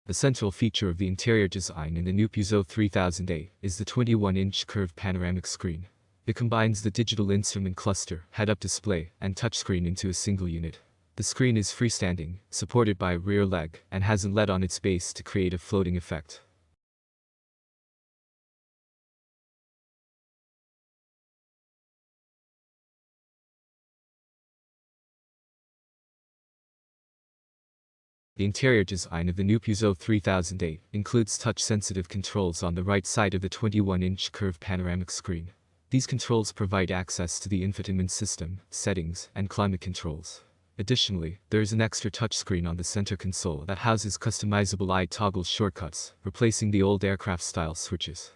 The central feature of the interior design in the new Peugeot 3008 is the 21-inch curved panoramic screen. It combines the digital instrument cluster, head-up display, and touchscreen into a single unit. The screen is freestanding, supported by a rear leg, and has a LED on its base to create a floating effect. The interior design of the new Peugeot 3008 includes touch-sensitive controls on the right side of the 21-inch curved panoramic screen. These controls provide access to the infotainment system, settings, and climate controls. Additionally, there is an extra touchscreen on the center console that houses customizable i-toggle shortcuts, replacing the old aircraft-style switches.